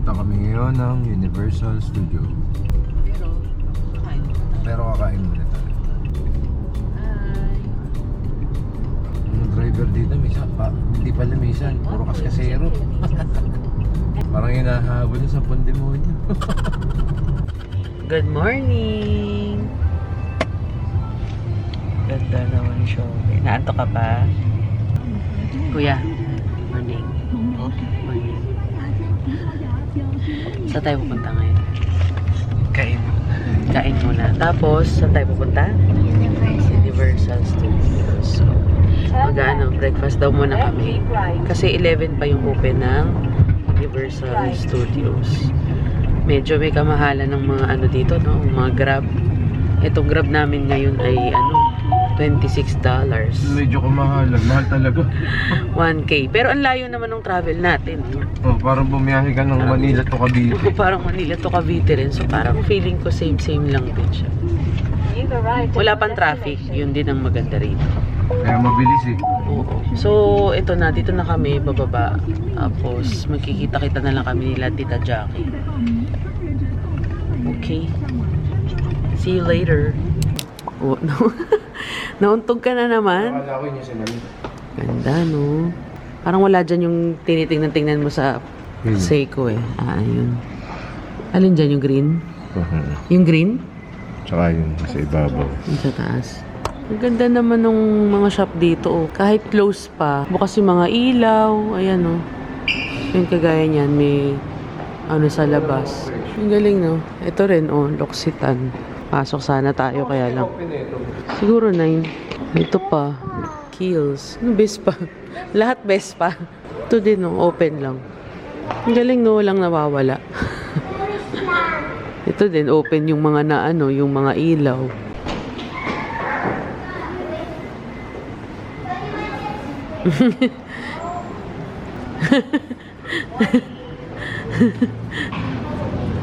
Punta kami ngayon ng Universal Studio. Pero kakain muna tayo. Ang driver dito, hindi pala minsan, puro kaskasero. Parang hinahabol sa pandemonyo. Good morning! Ganda naman siya. Naantok ka pa? Kuya, morning. Morning. Saan tayo pupunta ngayon? Kain muna. Kain muna. Tapos, saan tayo pupunta? Universal Studios. So, breakfast daw muna kami. Kasi 11 pa yung open ng Universal Studios. Medyo may kamahalan ng mga ano dito, no? Mga Grab. Itong Grab namin ngayon ay $26. Medyo kamahalan. Mahal talaga. 1K. Pero ang layo naman ng travel natin. No? Oh, parang bumiyahe ka ng Manila to Cavite. Parang Manila to Cavite rin. So parang feeling ko same lang din siya. Wala pang traffic. Yun din ang maganda rito. Kaya mabilis eh. Oo. So ito na. Dito na kami bababa. Tapos magkikita-kita na lang kami nila Tita Jackie. Okay. See you later. Oh, no. Nauntog ka na naman. Akala ko yung sinabi. Ganda, no? Parang wala dyan yung tinitingnan-tingnan mo sa Seiko eh. Ayun. Alin dyan yung green? Yung green? Tsaka yun, sa ibabaw. Yung sa taas. Ang ganda naman ng mga shop dito, oh. Kahit close pa. Bukas yung mga ilaw. Ayan, oh. Yung kagaya niyan, may ano sa labas. Ang galing, no? Ito rin, oh. L'Occitane. Pasok sana tayo, kaya lang. Siguro 9. Ito pa. Kiehl's. Ano, best pa? Lahat best pa. Ito din, no? Open lang. Ang galing, no? Walang nawawala. Ito din, open yung mga na ano, yung mga ilaw.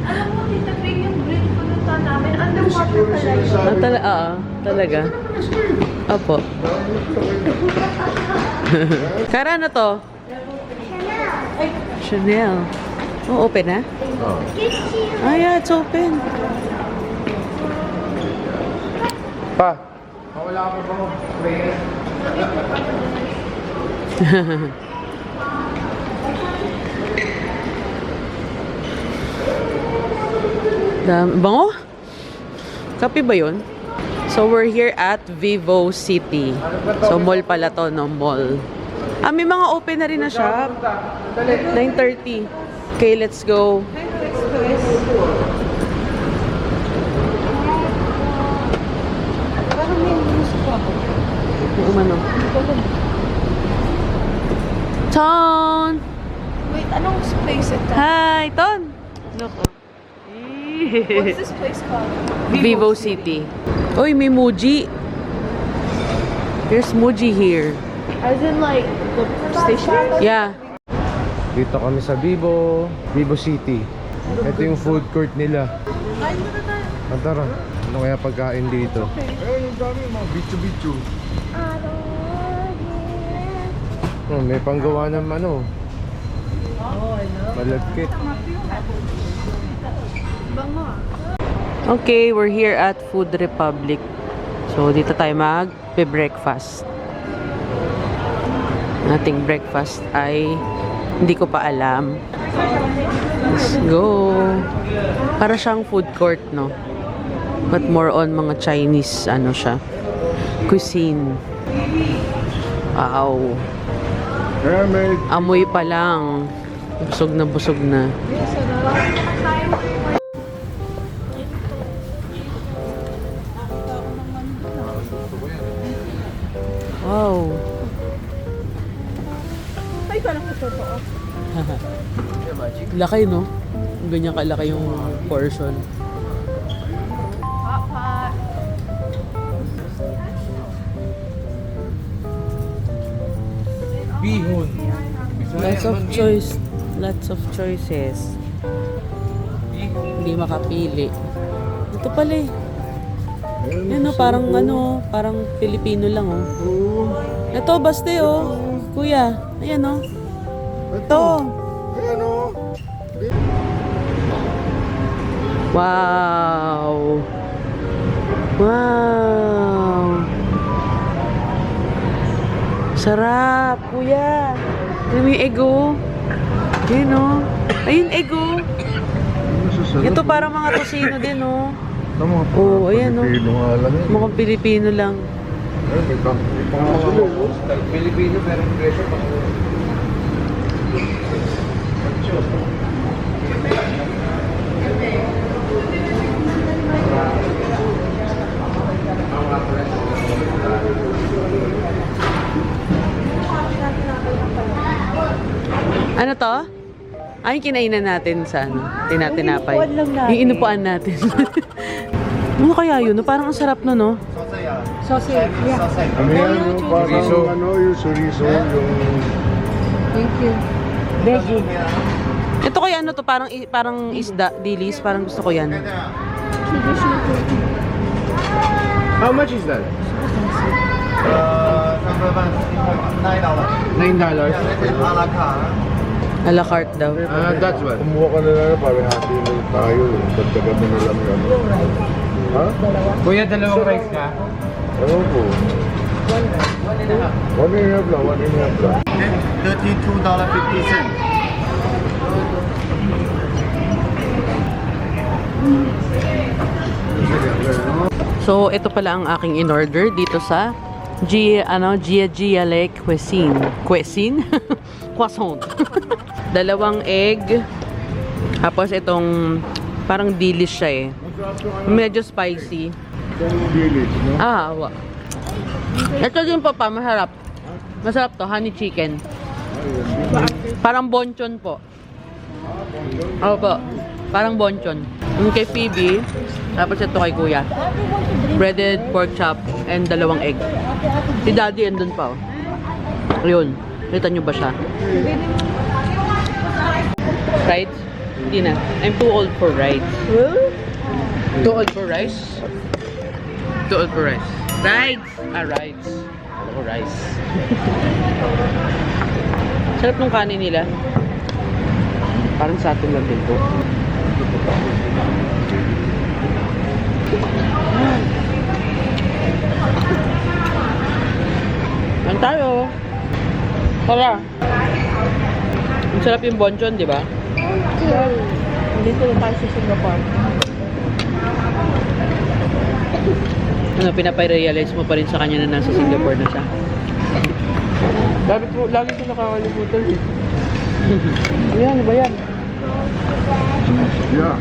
Alam mo, Tita Ping, yung green punutan namin, underwater pala yun. Talaga. Opo. Kara na to? Chanel. Oh, open na? Oh. Ah, yeah, it's open. Pa! Wala ka pa bang sprayer? Bango? Kape ba yun? So, we're here at Vivo City. So, mall pala to, no? Mall. Ah, may mga open na rin na shop. 9:30. Okay, let's go. Parang may gusto pa ako. Umano. Ton! Wait, anong place ito? Hi, Ton! Loko. What's this place called? Vivo City. Uy, may Muji. There's Muji here. As in like, the station? Yeah. Dito kami sa Vivo City. Ito yung food court nila. Kain mo na tayo. Tara, ano kaya pagkain dito? Ayun, yung dami, mga bichu-bichu. Oh, may panggawa ng ano. Malagkit. Bango ah. Okay, we're here at Food Republic. So, dito tayo mag-breakfast. Ating breakfast ay hindi ko pa alam. Let's go. Para siyang food court, no? But more on mga Chinese, ano siya, cuisine. Wow. Amoy pa lang. Busog na busog na. Wow. Ay, parang totoo. Laki, no? Ganyan kalaki yung portion. Hot pot. Bihon. Lots of choices. Hindi makapili. Ito pala eh. Yan o, parang Filipino lang oh. Ito, baste oh. Kuya, ayan oh. Ito. Ayan o. Wow! Wow! Sarap, kuya! Alam mo yung ego? Yun, oh. Ayun, ego. Ito parang mga tosino din, oh. Oo, ayan, oh. Mukhang Pilipino lang. Pilipino pero presyo pa. Ano to? Ay, yung kinainan natin sa ano, tinatinapay. Yung inupuan natin. Ano kaya yun? No? Parang ang sarap no, no? Sausage. Yeah. Ano yan, yung parang Chorizo. ano, yung chorizo, yung... Thank you. Veggie. Ito kaya ano to? Parang isda, dilis. Parang gusto ko yan. How much is that? $9. A la carte daw. That's what. Kumuha ka na lang, parang hati na tayo. Dagdagan mo na lang yan. Ha? Kuya, dalawang rice ka? Ano po? One and a half lang, $32.50. So, ito pala ang aking in-order dito sa Gia Le Cuisine. Cuisine? Croissant. Dalawang egg. Tapos itong parang dilis siya eh. Medyo spicy. Dilis, no? Awa. Ito din po pa, masarap. Masarap to, honey chicken. Parang bonchon po. Opo, parang bonchon. Yung kay Phoebe, tapos ito kay Kuya. Breaded pork chop and dalawang egg. Si Daddy andun pa. Oh. Ayun, kita nyo ba siya? Rides? Hindi na. I'm too old for rides. Too old for rice? Too old for rice. Rides! Rides. Ano ko rice? Sarap nung kanin nila. Parang sa atin lang din po. Ang tayo. Tara. Ang sarap yung bonchon, di ba? Dito tayo sa Singapore. Ano, pinapay-realize mo pa rin sa kanya na nasa Singapore na siya. Lagi ko nakakalimutan eh. Ayan, ano ba yan? Yeah.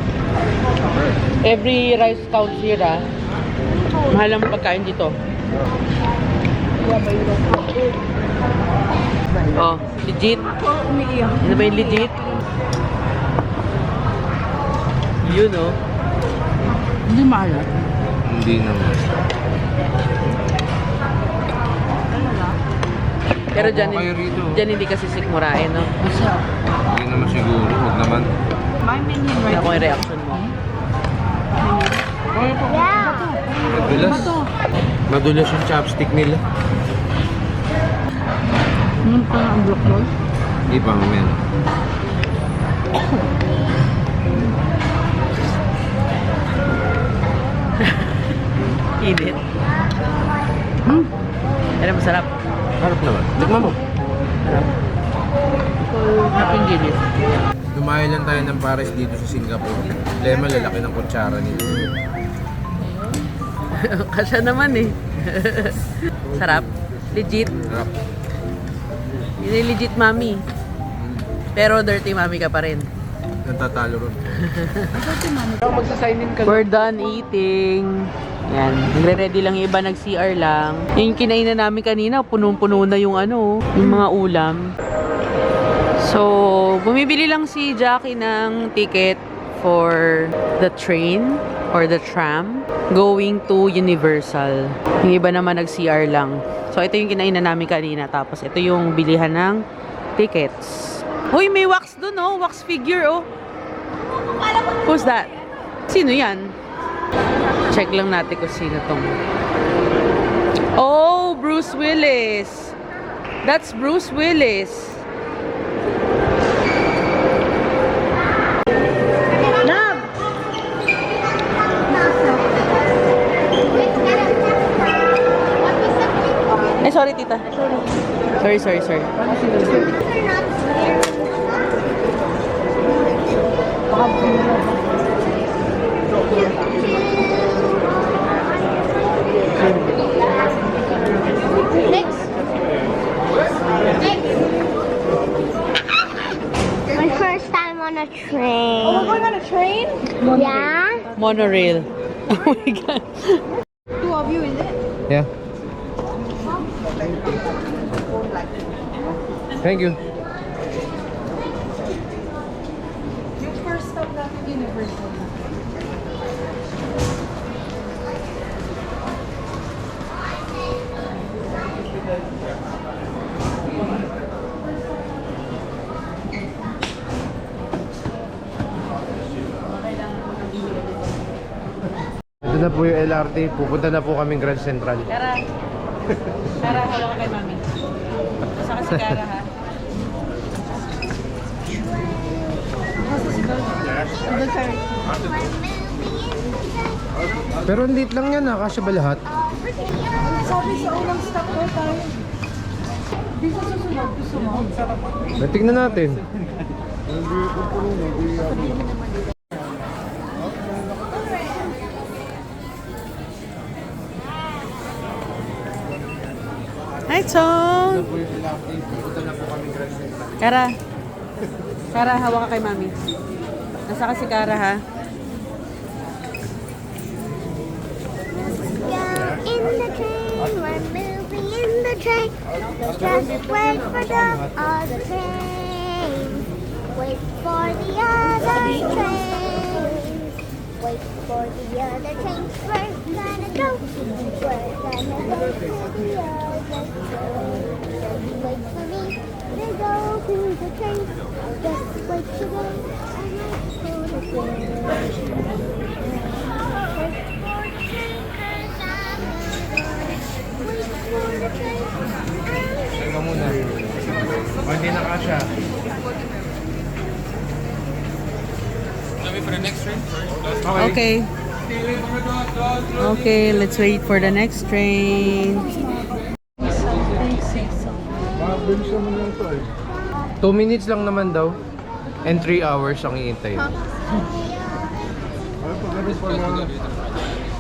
Every rice counts here ah. Mahal ang pagkain dito. Oh, legit. Ano ba yung legit? Yun oh. Hindi mahal ah. Hindi naman. Pero dyan, Kayo rito. dyan hindi kasi sikmurain no? Hindi naman siguro. Huwag naman. Ano kung yung reaction mo? Madulas. Madulas yung chopstick nila. Ano pa ang block roll? Hindi pa, mamaya na. Init. Ano masarap? Harap naman. Tikman mo. Sarap. Sarap yung gilis. Dumayo lang tayo ng pares dito sa Singapore. Lema, lalaki ng kutsara nito. Kasya naman eh. Sarap. Legit. Harap. Yun yung legit mami. Pero dirty mami ka pa rin. Natatalo ron. We're done eating. Yan. Nagre-ready lang yung iba, nag-CR lang. Yung kinainan namin kanina, punong-puno na yung ano, yung mga ulam. So, bumibili lang si Jackie ng ticket for the train or the tram going to Universal. Yung iba naman nag-CR lang. So, ito yung kinainan namin kanina. Tapos, ito yung bilihan ng tickets. Uy, may wax dun, oh. Wax figure, oh. Who's that? Sino yan? Check lang natin kung sino tong. Oh, Bruce Willis. That's Bruce Willis. Love! sorry, tita. Sorry. My first time on a train. Oh, we're going on a train? Yeah. Monorail. Oh my God. Two of you, is it? Yeah. Thank you. Yung first stop natin, Universal. Ito na po yung LRT. Pupunta na po kaming Grand Central. Kara, hawak kay mami. Saka si Kara, ha? Pero ang liit lang yan ha. Kasya ba lahat? Sabi sa unang stop ko tayo. Di sa susunod, gusto mo? Tignan natin. Hi, Chong! Pupunta na po kaming Grand Central. Kara, hawak ka kay mami. Nasa ka si Kara, ha? In the train, we're moving in the train. Just wait for the other train. Wait for the other train. Wait for the other train. We're gonna go. We're gonna go to the other train. Just wait for me to go to the train. Just wait to go. I'm not for the train. Teka muna. Hindi na kasya. Okay. Okay, let's wait for the next train. Mabilis naman lang to eh. 2 minutes lang naman daw. And 3 hours ang iintay. Ay, pagkakas pa mga...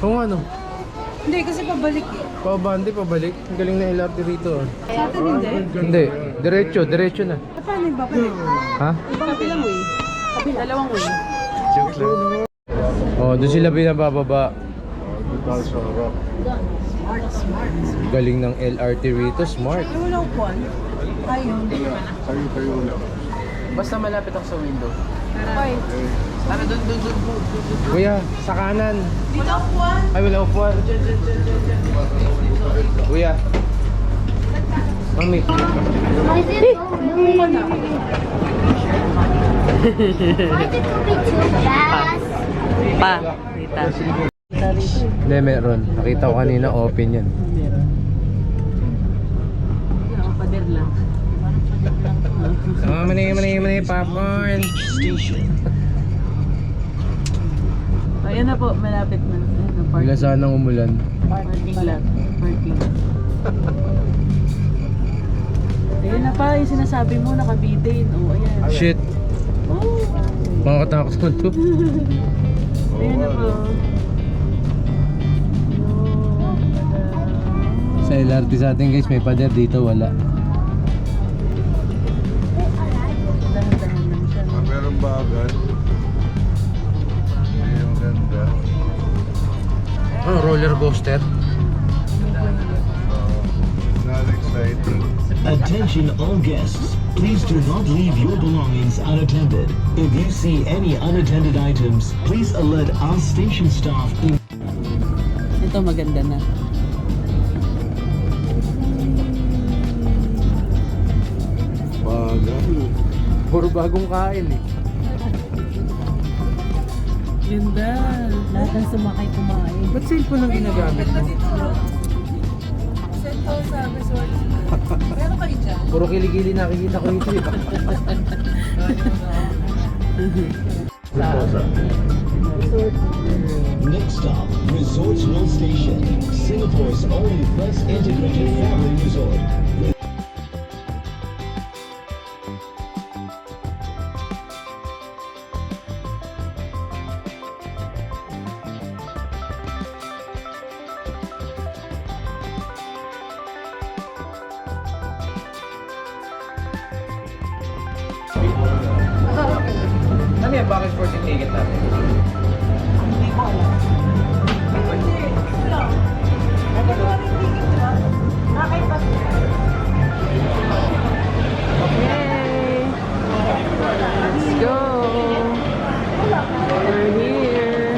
Kung ano? Hindi, kasi pabalik eh. Pabandi, pabalik. Ang galing na LRT rito. Sa atin hindi. Hindi. Diretso na. Paano yung babalik? Ha? Kabilang way. Dalawang way. Oh, doon sila binabababa. Dito tayo sa harap. Galing ng LRT rito. Smart. Wala upuan. Ayun. Tayo lang. Basta malapit ako sa window. Okay. Ano doon. Kuya, sa kanan. Dito upuan. Ay, wala upuan. Kuya. Mami. Why is it too fast? Pa. Tita. Hindi, meron. Nakita ko kanina, open yan. Pader lang. Oh, mani, popcorn. Ayan na po, malapit na. Ayan na, Bigla sanang umulan. Parking lot. Parking. Ayan na pa, yung sinasabi mo, nakabitin. Oh, ayan. Shit. Oh. Makakatakot naman to. Ayan na po. Sa LRT sa atin guys, may pader dito, wala. Dahan-dahan lang siya. Ah, meron ba agad? Yung ganda. Oh, roller coaster. Not exciting. Attention all guests. Please do not leave your belongings unattended. If you see any unattended items, please alert our station staff in Ito maganda na. Bagal. Puro bagong kain eh. Ganda. Lahat ng sumakay kumain. Ba't cellphone ang ginagamit mo? Meron kayo dyan? Puro kiligili nakikita ko ito eh. Pusa. Next stop, Resorts World Station, Singapore's only first integrated family resort. Ano yan? Bakit 14 ticket natin? Yay! Let's go! We're here!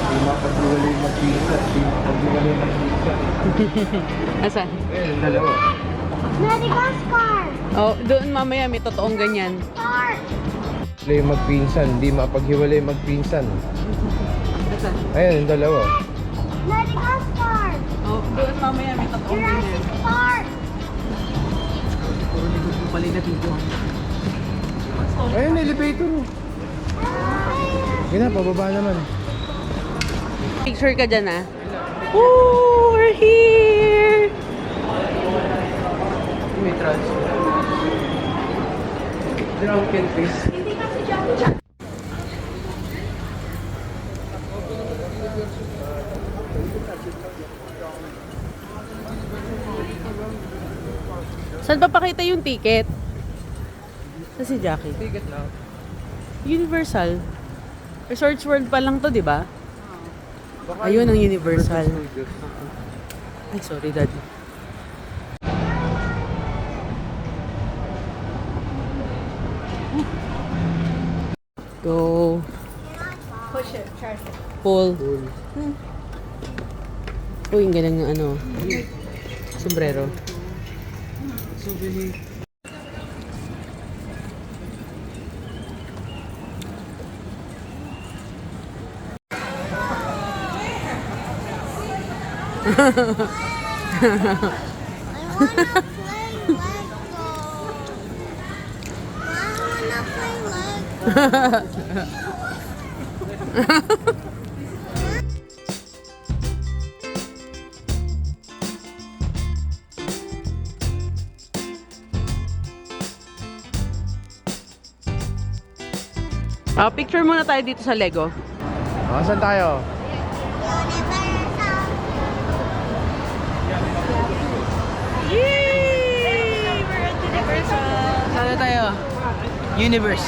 Hindi mapag-iwalay mag-pizza. Hindi mapag-iwalay mag-pizza. Asan? Eh, dalawa. Madagascar. Oh, doon mamaya may totoong ganyan. Shark. Hiwalay magpinsan. Hindi mapag-hiwalay magpinsan. Asan? Ayun, yung dalawa. Madagascar. Oh, doon mamaya may totoong ganyan. Jurassic Park. Puro likod mo pala na video. Ayun, elevator. Sige na, pababa naman. Picture ka dyan ah. Woo! We're here! May transfer. Drunken face. Saan pa pakita yung ticket? Sa si Jackie. Ticket na. Universal. Resorts World pa lang to, di ba? Ayun ang Universal. Ay, sorry, Daddy. Go. Push it, try it. Pull. Uy, ang galang ng ano. Sombrero. I wanna play Lego. I wanna play Lego. Picture muna tayo dito sa Lego. Saan tayo? Yay! We're at Universal. Sana tayo? Universe.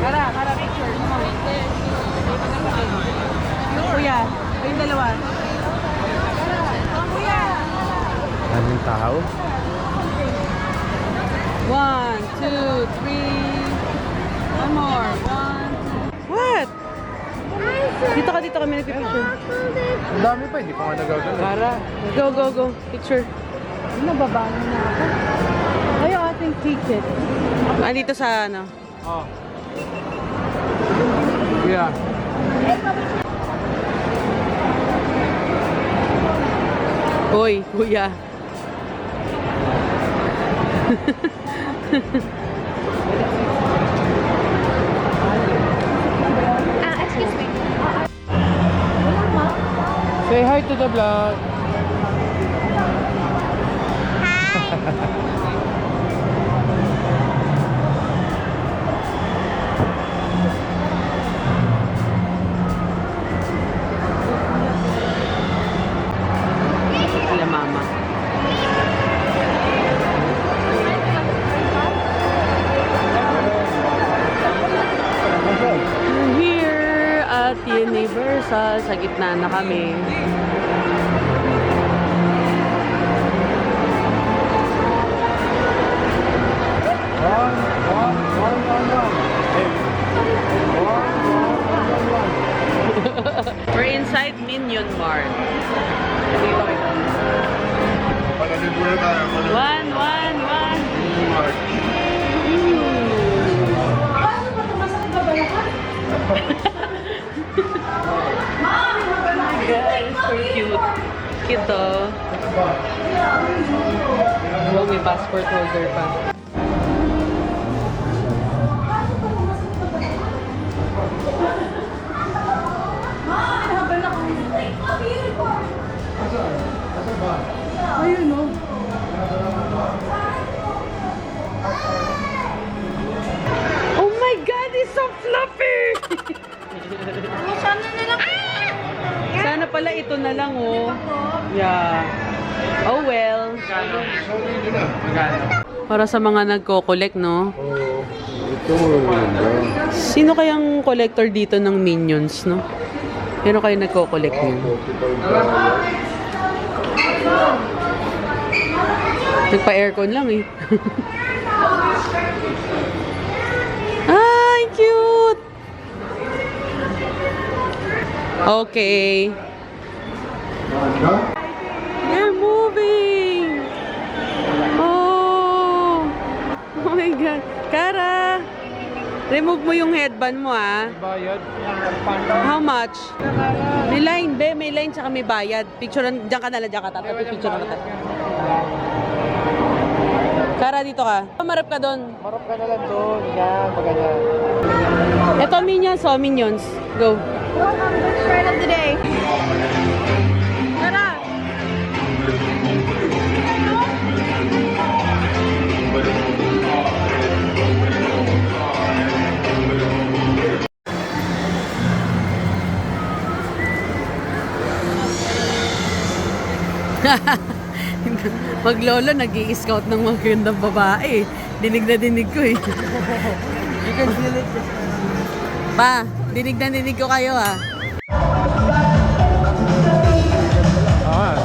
Kara, picture. Kuya, kayong dalawa. Kuya. Daming tao. 1, 2, 3. One more. 1, 2. What? Dito kami nagpipicture. Ang dami pa, hindi pa nga nagagalaw. Kara, go. Picture. Nababa na ako. Ayaw ating ticket. Dito sa ano? Oh. Kuya. Hoy, kuya. Excuse me. Say hi to the vlog. Sila mama. We're here at Universal. Sa gitna na kami. We're inside Minion Mart. Pagkalibulan tayo. One. Guys, so cute. Cute oh. Oh, may passport holder pa. Ayun o. Oh my God, it's so fluffy! Sana na lang. Sana pala ito na lang, oh. Yeah. Oh well. Para sa mga nagko-collect, no? Oo. Ito maganda. Sino kayang collector dito ng Minions, no? Sino kayo nagko-collect niyo? Nagpa-aircon lang eh. Ay, cute! Okay. They're moving! Oh! Oh my God. Kara! Remove mo yung headband mo, ah. Bayad. How much? May line, be. May line tsaka may bayad. Picturean, diyan ka na lang, diyan ka. Tapos picture ka. Kara, dito ka. Marap ka doon. Marap ka na lang doon. Yan, paganyan. Ito, Minions, oh, Minions. Go. Friend of the day. Kara! Maglolo, nag-i-scout ng magandang babae. Dinig na dinig ko eh. Pa, dinig na dinig ko kayo ah. Ah.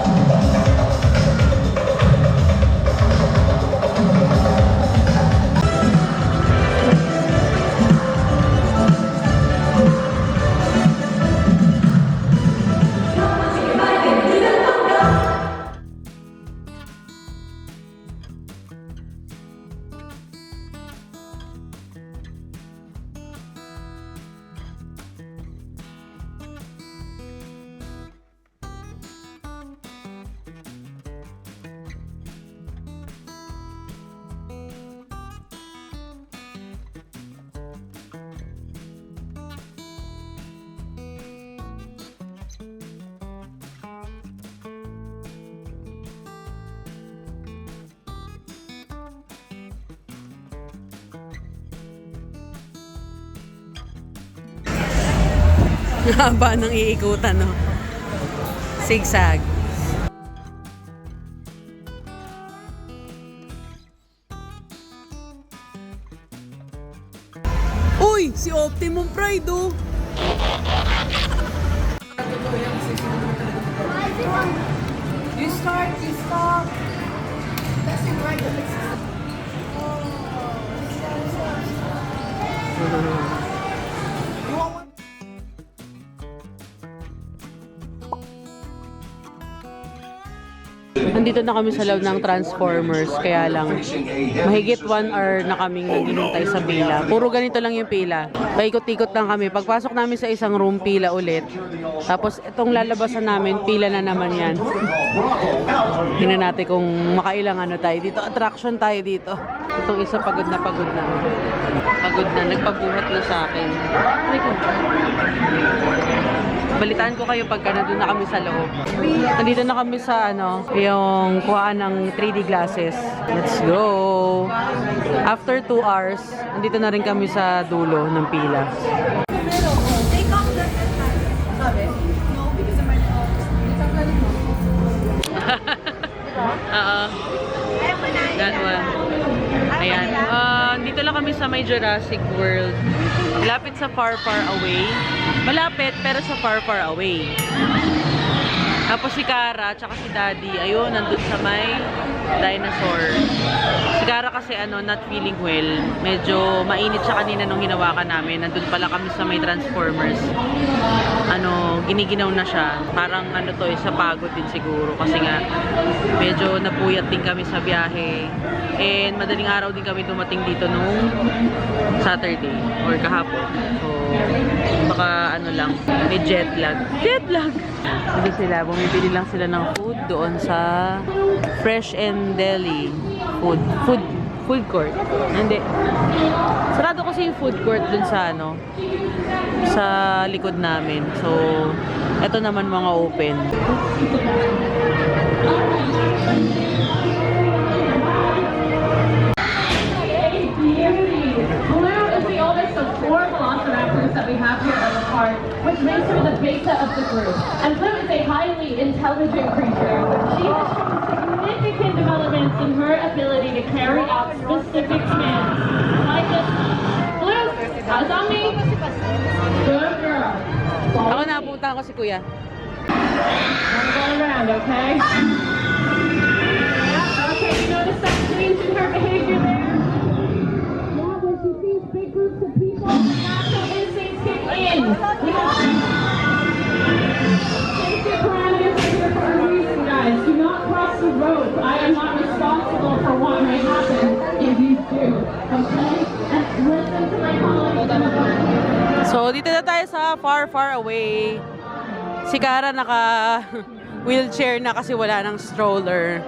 Haba ng iikutan, no? Zigzag. Uy! Si Optimum Pride, oh! You start, you stop. Nandito na kami sa loob ng Transformers, kaya lang mahigit 1 hour na kaming naghihintay sa pila. Puro ganito lang yung pila. Paikot-ikot lang kami. Pagpasok namin sa isang room, pila ulit. Tapos itong lalabasan namin, pila na naman yan. Tingnan natin kung makailang ano tayo dito. Attraction tayo dito. Itong isa pagod na pagod na. Pagod na. Nagpabuhat na sa akin. Balitaan ko kayo pagka nandun na kami sa loob. Nandito na kami sa ano, yung kuhaan ng 3D glasses. Let's go! After 2 hours, nandito na rin kami sa dulo ng pila. Oo. That one. Ayan. Dito lang kami sa may Jurassic World. Malapit sa Far Far Away. Malapit pero sa Far Far Away. Tapos si Kara tsaka si Daddy, ayun, nandun sa may dinosaur. Si Kara kasi not feeling well. Medyo mainit siya kanina nung hinawakan namin. Nandun pala kami sa may Transformers. Giniginaw na siya. Parang sa pagod din siguro. Kasi nga, medyo napuyat din kami sa biyahe. And madaling araw din kami dumating dito nung Saturday or kahapon. So, baka lang, may jet lag. Jet lag! Hindi sila, bumibili lang sila ng food doon sa Fresh and Deli. Food court. Hindi. Sarado kasi yung food court dun sa sa likod namin. So, eto naman mga open. Blue is the oldest of 4 velociraptors that we have here at the park, which makes her the beta of the group. And Blue is a highly intelligent creature. She has shown significant developments in her ability to carry out specific commands. Like this. Blue, eyes on me. Good girl. Ako napunta ko si Kuya. Wanna go around, okay? Okay, you notice that change in her behavior there? Yeah, when she sees big groups of people, the natural instincts kick in. Safety parameters are here for a reason, guys. Do not cross the road. I am not responsible for what may happen if you do, okay? And listen to my colleagues. So, dito na tayo sa far away. Si Kara naka wheelchair na kasi wala ng stroller.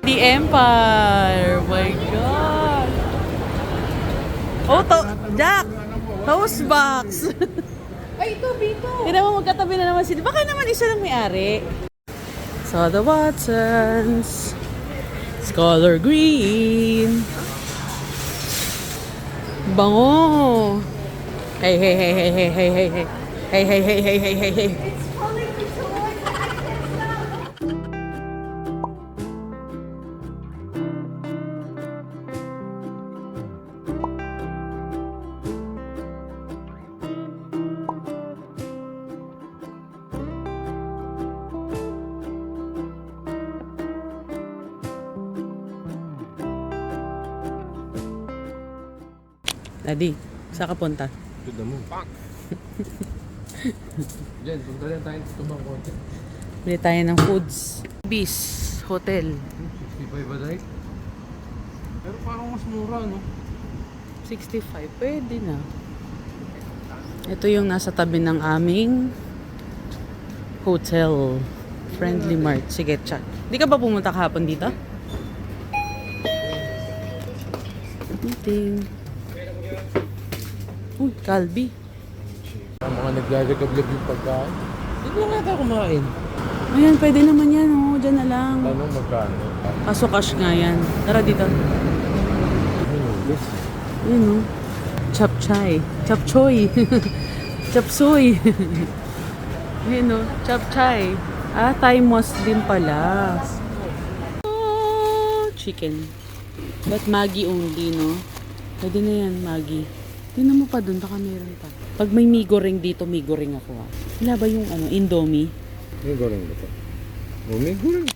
The Empire! My God! Oh, Jack! Toast box! Ay, ito, Bito. Hindi naman magkatabi na naman sila. Baka naman isa lang may-ari. So, the Watsons. Scholar Green. Bango! Hey, hey, hey, hey, hey, hey, hey, hey. Hey, hey, hey, hey, hey, hey, hey. Daddy, saan ka punta? Good mo. Diyan, punta lang tayo sa tubang konti. Bili tayo ng foods. Bis Hotel. 65 ba tayo? Pero parang mas mura, no? 65, pwede na. Ito yung nasa tabi ng aming hotel. Friendly Mart. Sige, chat. Di ka ba pumunta kahapon dito? Meeting. Uy, Calbee. Ang mga naglalagab-lag yung pagkain. Hindi na nga tayo kumain. Ayan, pwede naman yan, oh. Diyan na lang. Tanong magkano? Kaso cash nga yan. Tara dito. Yes. Ayun, oh. Chapchay. Chapchoy. Chapsoy. Ayun, oh. Chapchay. Ah, Thai Muslim pala. Oh, chicken. But Maggi only, no? Pwede na yan, Maggi. Tingnan mo pa dun, baka meron pa. Pag may mi goreng dito, mi goreng ako, ah. Wala ba yung ano, Indomie? May goreng ba ito? Oh, may goreng.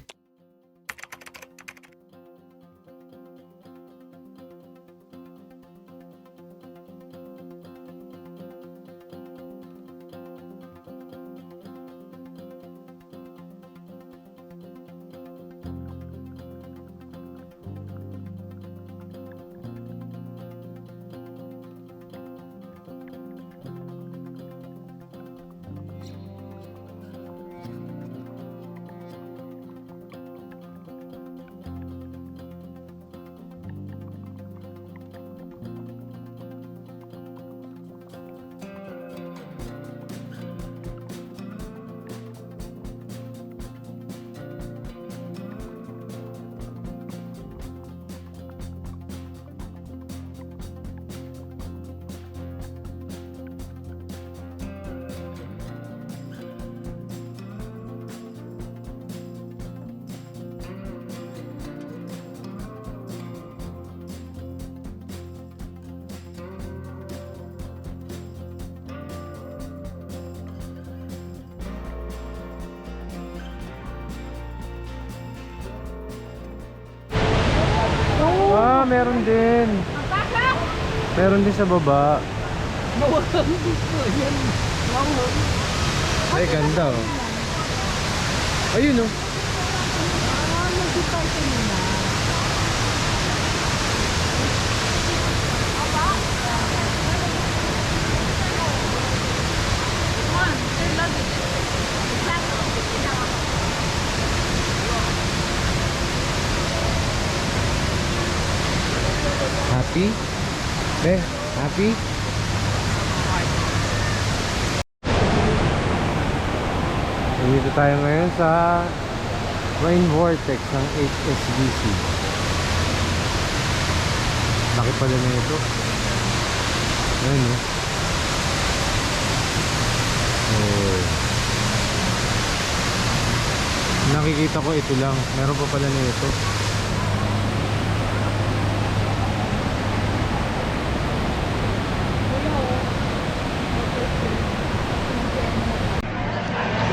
Ah, meron din. Meron din sa baba. Ay, ganda oh. Ayun oh. Happy? Happy? Dito tayo ngayon sa Rain Vortex ng HSBC. Laki pala na ito. Ayun oh. Oh. Nakikita ko ito lang. Meron pa pala na ito.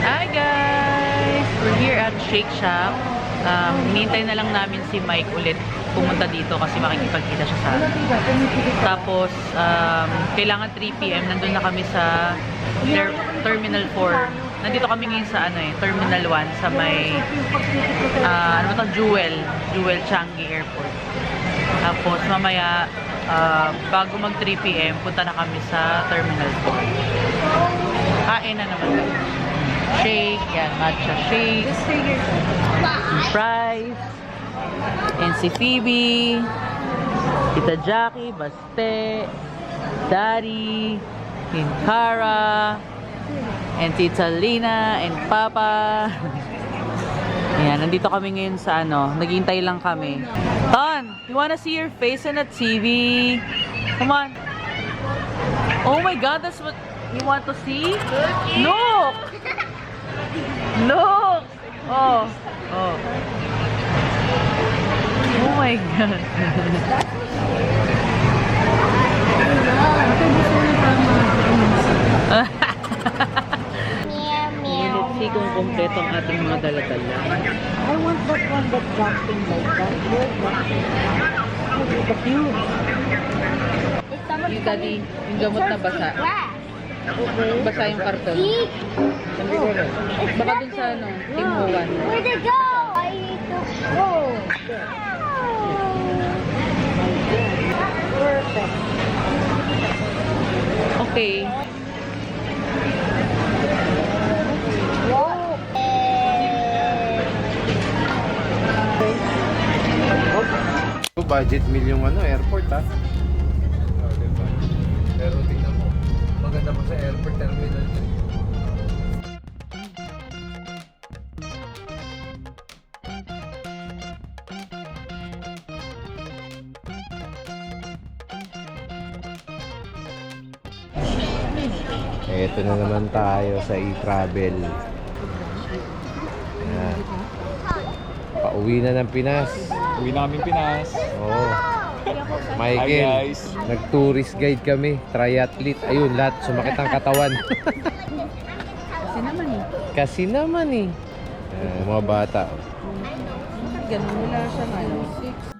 Hi guys! We're here at Shake Shack. Hinihintay na lang namin si Mike ulit pumunta dito kasi makikipagkita siya sa amin. Tapos, kailangan 3 PM. Nandun na kami sa Terminal 4. Nandito kami ngayon sa Terminal 1 sa may Jewel Changi Airport. Tapos, mamaya, bago mag 3 PM, punta na kami sa Terminal 4. Kain na naman. Shake, yan, matcha shake, fries, and si Phoebe, Tita Jackie, Baste, Daddy, and Cara, and Tita Lina, and Papa. Ayan, nandito kami ngayon sa naghihintay lang kami. Ton, you wanna see your face on the TV? Come on. Oh my God, that's what you want to see? Look! Look! Oh. Oh. Oh my God. Let's see kung kompleto ang ating mga dala-dala. I want that one that's jumping like that. The cute. Yung daddy, yung gamot na basa. Basa yung karton. Baka dun sa Tim Hoan. Where'd it go? I need to go. Perfect. Okay. budget meal yung ano, airport ha. Pero tingnan mo, maganda pa sa airport terminal. Ito na naman tayo sa e-travel. Ayan. Pauwi na ng Pinas. Uwi namin Pinas. Oo. Hi, Michael, guys. nag-tourist guide kami. Triathlete. Ayun, lahat sumakit ang katawan. Kasi naman eh. Mga bata. Ganun wala siya ano. 6.